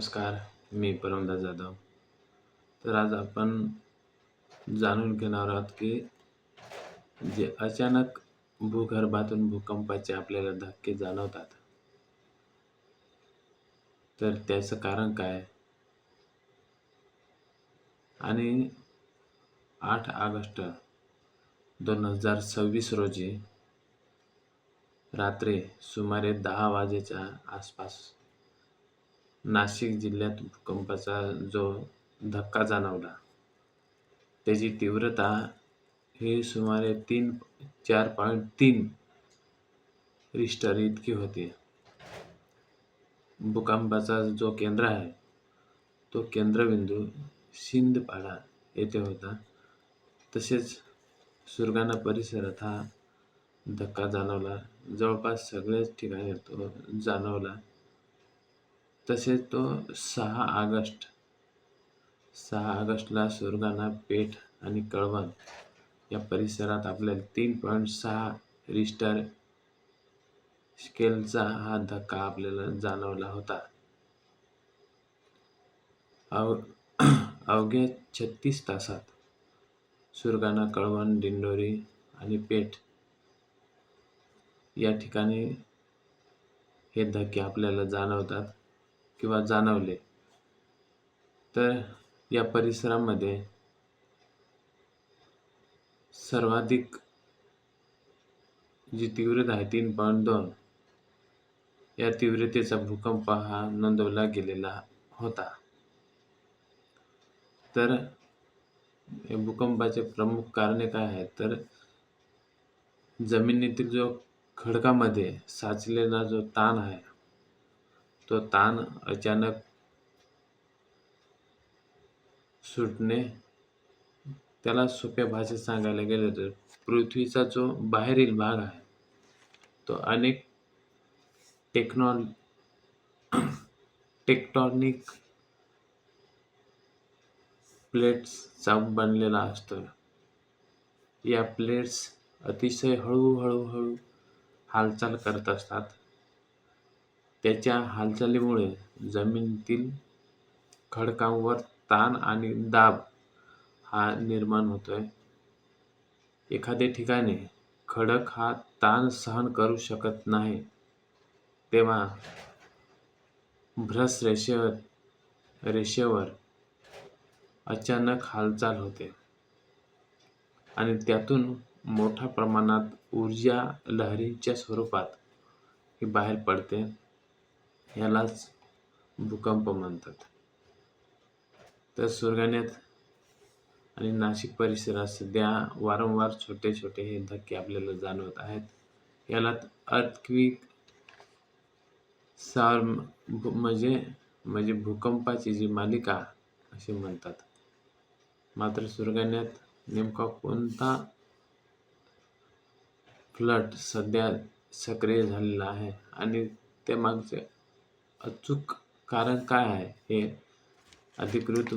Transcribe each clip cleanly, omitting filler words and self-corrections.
नमस्कार, मी परमदास जाधव. तर आज आपण जाणून घेणार आहोत की जे अचानक भूगर्भातून भूकंपाचे आपल्याला धक्के जाणवतात, तर त्याचं कारण काय? आणि 8 ऑगस्ट 2026 रोजी रात्री सुमारे 10 वाजेच्या आसपास नाशिक जिल्ह्यात भूकंपाचा जो धक्का जाणवला, त्याची तीव्रता ही सुमारे 4.3 रिश्टर इतकी होती. भूकंपाचा जो केंद्र आहे, तो केंद्रबिंदू शिंदपाडा येथे होता. तसेच सुरगाणा परिसरात हा धक्का जाणवला. जवळपास सगळ्याच ठिकाणी तो जाणवला. तसेच तो 6 ऑगस्टला सुरगाणा, पेठ आणि कळवण या परिसरात आपल्याला 3.6 रिश्टर स्केलचा हा धक्का आपल्याला जाणवला होता. अवघ्या 36 तासात सुरगाणा, कळवण, दिंडोरी आणि पेठ या ठिकाणी हे धक्के आपल्याला जाणवतात किंवा जाणवले. तर या परिसरामध्ये सर्वाधिक जी तीव्रता आहे 3.2 या तीव्रतेचा भूकंप हा नोंदवला गेलेला होता. तर या भूकंपाचे प्रमुख कारणे काय आहेत? तर जमिनीतील जो खडकामध्ये साचलेला जो ताण आहे, तो ताण अचानक सुटणे. त्याला सोप्या भाषेत सांगायला गेलं तर पृथ्वीचा जो बाहेरील भाग आहे, तो अनेक टेक्टॉनिक प्लेट्सचा बनलेला असतो. या प्लेट्स अतिशय हळूहळू हालचाल करत असतात. त्याच्या हालचालीमुळे जमिनीतील खडकांवर ताण आणि दाब हा निर्माण होतोय. एखाद्या ठिकाणी खडक हा ताण सहन करू शकत नाही, तेव्हा भ्रस रेषेवर अचानक हालचाल होते आणि त्यातून मोठ्या प्रमाणात ऊर्जा लहरींच्या स्वरूपात ही बाहेर पडते. यालाच भूकंप म्हणतात. तर सुरगाण्यात आणि नाशिक परिसरात सध्या वारंवार छोटे छोटे हे धक्के आपल्याला जाणवत आहेत. याला अर्थक्वेक म्हणजे भूकंपाची जी मालिका असे म्हणतात. मात्र सुरगाण्यात नेमका कोणता फ्लट सध्या सक्रिय झालेला आहे आणि त्यामागचे अचूक कारण काय आहे, हे अधिकृत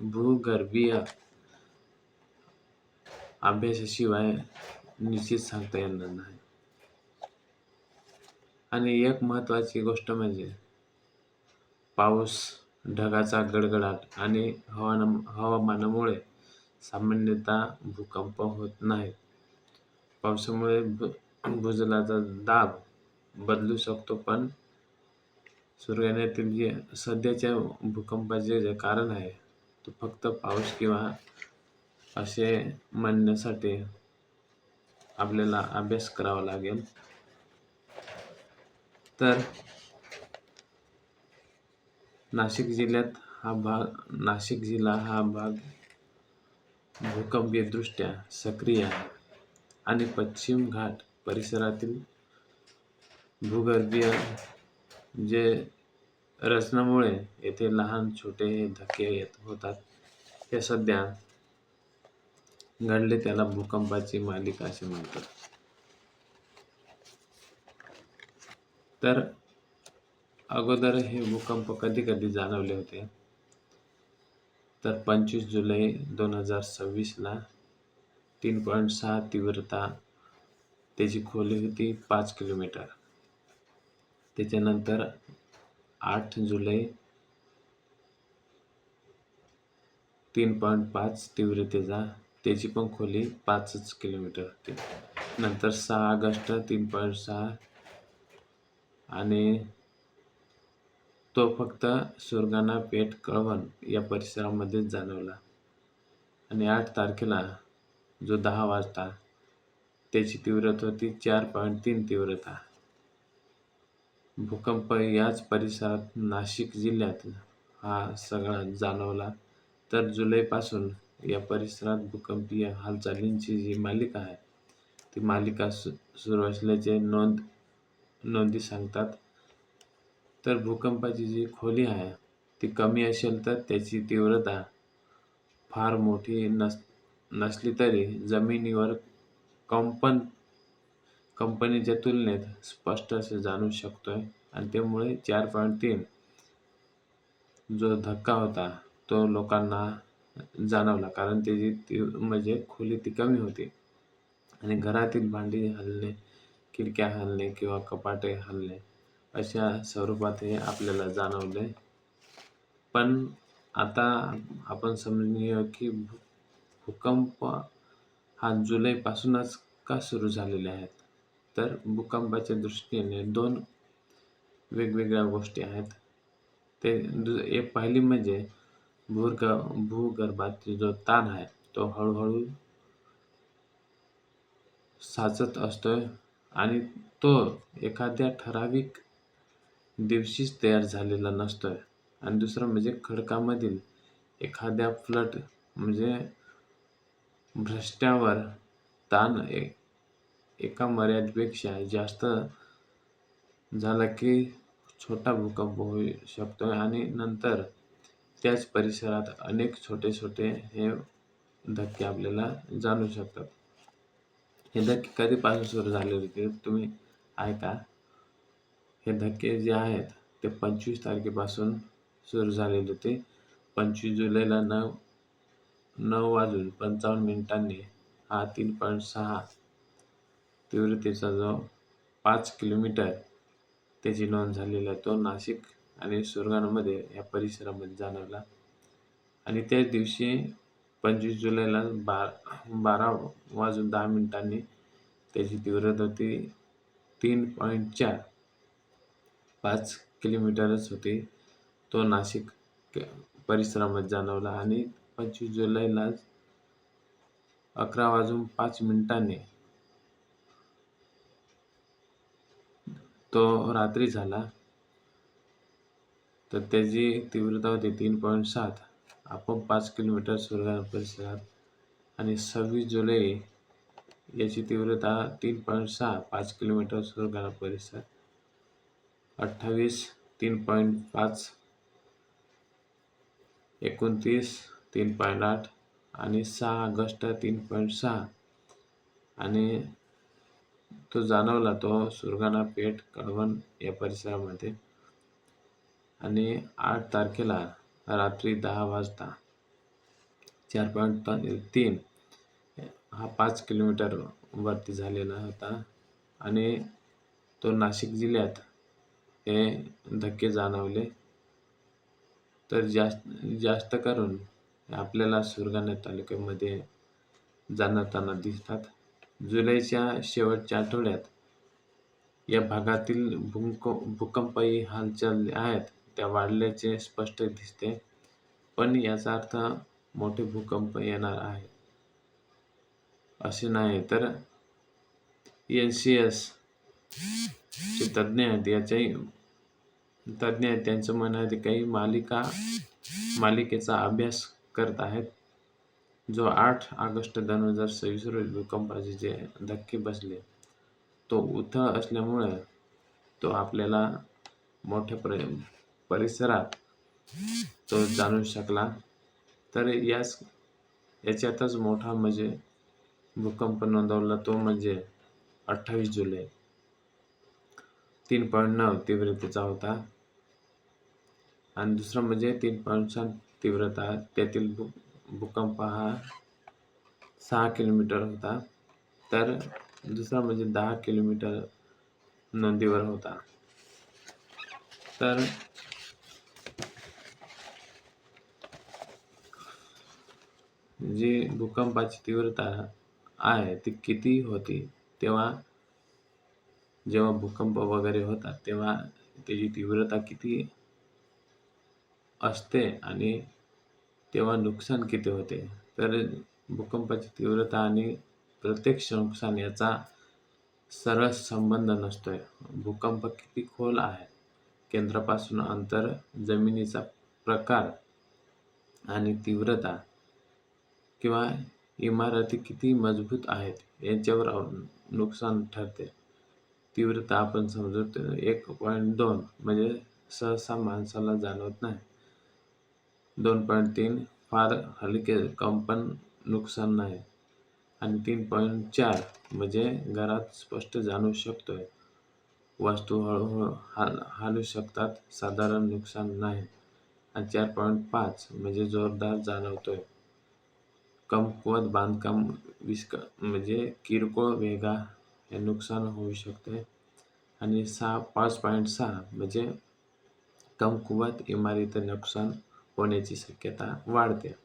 भूगर्भीय अभ्यासाशिवाय निश्चित सांगता येणार नाही. आणि एक महत्त्वाची गोष्ट म्हणजे पाऊस, ढगाचा गडगडाट आणि हवामानामुळे सामान्यतः भूकंप होत नाहीत. पावसामुळे भूजलाचा दाब बदलू शकतो, पण सुरगाण्यातील जे सध्याच्या भूकंपाचे जे कारण आहे, तो फक्त पाऊस किंवा असे म्हणण्यासाठी आपल्याला अभ्यास करावा लागेल. तर नाशिक जिल्हा हा भाग भूकंपीयदृष्ट्या सक्रिय आहे आणि पश्चिम घाट परिसरातील भूगर्भीय जे रचनामुळे येथे लहान छोटे हे धक्के होतात. हे सध्या घडले त्याला भूकंपाची मालिका असे म्हणतात. तर अगोदर हे भूकंप कधी कधी जाणवले होते? तर 25 जुलै 2026ला 3.6 तीव्रता, त्याची खोली होती 5 किलोमीटर. त्याच्यानंतर 8 जुलै 3.5 तीव्रतेचा, त्याची पण खोली 5च किलोमीटर होती. नंतर 6 ऑगस्ट 3.6 आणि तो फक्त सुरगाणा पेठ कळवण या परिसरामध्येच जाणवला. आणि 8 तारखेला जो 10 वाजता त्याची तीव्रता होती 4.3 तीव्रता. भूकंप याच परिसरात नाशिक जिल्ह्यात हा सगळा जाणवला. तर जुलैपासून या परिसरात भूकंपीय हालचालींची जी मालिका आहे, ती मालिका सुरू असल्याचे नोंदी सांगतात. तर भूकंपाची जी खोली आहे ती कमी असेल तर त्याची तीव्रता फार मोठी नसली तरी जमिनीवर कंपनीच्या तुलनेत स्पष्ट असे जाणवू शकतोय. आणि त्यामुळे 4.3 जो धक्का होता तो लोकांना जाणवला, कारण त्याची म्हणजे खोली ती कमी होती. आणि घरातील भांडी हलणे, खिडक्या हलणे किंवा कपाटे हलणे अशा स्वरूपात हे आपल्याला जाणवले. पण आता आपण समजून घेऊ की भूकंप हा जुलैपासूनच का सुरू झालेले आहेत. तर भूकंपाच्या दृष्टीने 2 वेगवेगळ्या गोष्टी आहेत. एक पहिली म्हणजे भूगर्भात जो ताण आहे तो हळूहळू साचत असतोय आणि तो एखाद्या ठराविक दिवशीच तयार झालेला नसतोय. आणि दुसरं म्हणजे खडकामधील एखाद्या फ्लट म्हणजे भ्रष्ट्यावर ताण एका मर्यादेपेक्षा जास्त झाला की छोटा भूकंप होऊ शकतो आणि नंतर त्याच परिसरात अनेक छोटे छोटे हे धक्के आपल्याला जाणवू शकतात. हे धक्के कधीपासून सुरू झाले होते तुम्ही ऐका. हे धक्के जे आहेत ते 25 तारखेपासून सुरू झालेले होते. 25 जुलैला 9:55 हा 3.6 तीव्रतेचा जो 5 किलोमीटर त्याची नोंद झालेली आहे, तो नाशिक आणि सुरगाणामध्ये या परिसरामध्ये जाणवला. आणि त्याच दिवशी 25 जुलैला 12:10 त्याची तीव्रता होती 3.4 5 किलोमीटरच होती. तो नाशिक परिसरामध्ये जाणवला. आणि 25 जुलैला 11:05 तो रात्री झाला. तर त्याची तीव्रता होती 3.7 आपण 5 किलोमीटर सुरगाणा परिसरात. आणि 26 जुलै याची तीव्रता 3.6 5 किलोमीटर सुरगाणा परिसर. 28 3.5 29 3.8 आणि 6 ऑगस्ट 3.6 आणि तो जाणवला तो सुरगाणा पेठ कळवण या परिसरामध्ये. आणि 8 तारखेला रात्री 10 वाजता 4.3 हा 5 किलोमीटर वरती झालेला होता. आणि तो नाशिक जिल्ह्यात हे धक्के जाणवले. तर जास्त करून आपल्याला सुरगाणा तालुक्यामध्ये जाणवताना दिसतात. जुलैच्या शेवटच्या आठवड्यात या भागातील भूकंपीय हालचाली आहेत त्या वाढल्याचे स्पष्ट दिसते. पण याचा अर्थ मोठे भूकंप येणार आहे असे नाही. तर NCS चे तज्ज्ञ आहेत त्यांचं म्हणणं आहे ते काही मालिकेचा अभ्यास करत आहेत. जो 8 ऑगस्ट 2026 रोजी भूकंपाचे जे धक्के बसले तो उथळ असल्यामुळे तो आपल्याला मोठ्या परिसरात तो जाणवू शकला. तर याच्यातच मोठा म्हणजे भूकंप नोंदवला तो म्हणजे 28 जुलै 3.9 तीव्रतेचा होता. आणि दुसरा म्हणजे 3.7 तीव्रता. त्यातील भूकंप हा 6 किलोमीटर होता. तर दुसरा म्हणजे 10 किलोमीटर नोंदीवर होता. तर जी भूकंपाची तीव्रता आहे ती किती होती, जेव्हा भूकंप वगैरे होतात तेव्हा त्याची तीव्रता किती असते आणि तेव्हा नुकसान किती होते. तर भूकंपाची तीव्रता आणि प्रत्यक्ष नुकसान याचा सरळ संबंध नसतोय. भूकंप किती खोल आहे, केंद्रापासून अंतर, जमिनीचा प्रकार आणि तीव्रता किंवा इमारती किती मजबूत आहेत यांच्यावर नुकसान ठरते. तीव्रता आपण समजतो 1.2 म्हणजे सहसा माणसाला जाणवत नाही. 2.3 फार हलके कंपन, नुकसान नाही. आणि 3.4 म्हणजे घरात स्पष्ट जाणवू शकतोय. वस्तू हळूहळू हालू शकतात, साधारण नुकसान नाही. आणि 4.5 म्हणजे जोरदार जाणवतोय. कमकुवत बांधकाम, म्हणजे किरकोळ भेगा हे नुकसान होऊ शकते. आणि 5.6 म्हणजे कमकुवत इमारत नुकसान होण्याची शक्यता वाढते.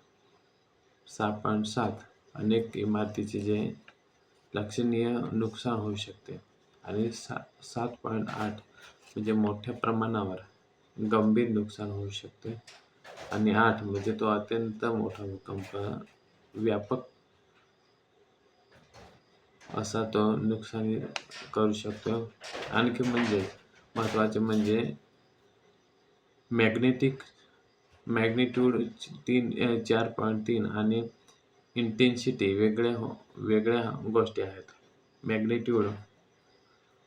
6.7 अनेक इमारतीचे जे लक्षणीय नुकसान होऊ शकते. आणि 7.8 म्हणजे मोठ्या प्रमाणावर गंभीर नुकसान होऊ शकते. आणि 8 म्हणजे तो अत्यंत मोठा भूकंप, व्यापक असा तो नुकसान करू शकतो. आणखी म्हणजे महत्त्वाचे म्हणजे मॅग्निट्यूड 4.3 आणि इंटेन्सिटी वेगळ्या गोष्टी आहेत. मॅग्निट्यूड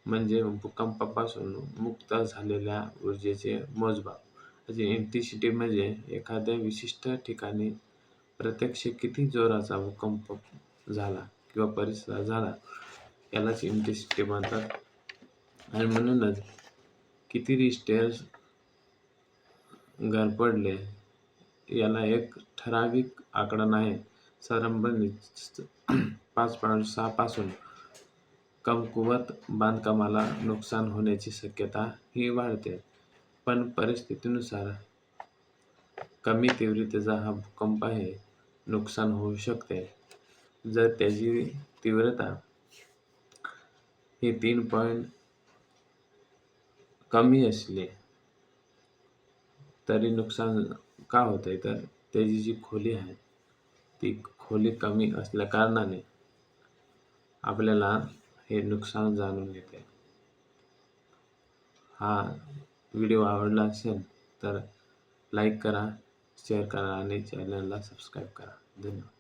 म्हणजे भूकंपापासून मुक्त झालेल्या ऊर्जेचे मोजमाप. म्हणजे इंटेन्सिटी म्हणजे एखाद्या विशिष्ट ठिकाणी प्रत्यक्ष किती जोराचा भूकंप झाला किंवा परिसरात झाला यालाच इंटेन्सिटी म्हणतात. आणि म्हणूनच किती रिश्टर घरपडले याला एक ठराविक आकडा नाही. साधारणपणे 5.6 पासून कमकुवत बांधकामाला नुकसान होण्याची शक्यता ही वाढते. पण परिस्थितीनुसार कमी तीव्रतेचा हा भूकंप आहे नुकसान होऊ शकते. जर त्याची तीव्रता ही 3 कमी असली तरी नुकसान का होतंय, तर त्याची जी खोली आहे ती खोली कमी असल्या कारणाने आपल्याला हे नुकसान जाणून येते. हा व्हिडिओ आवडला असेल तर लाईक करा, शेअर करा आणि चॅनलला सबस्क्राईब करा. धन्यवाद.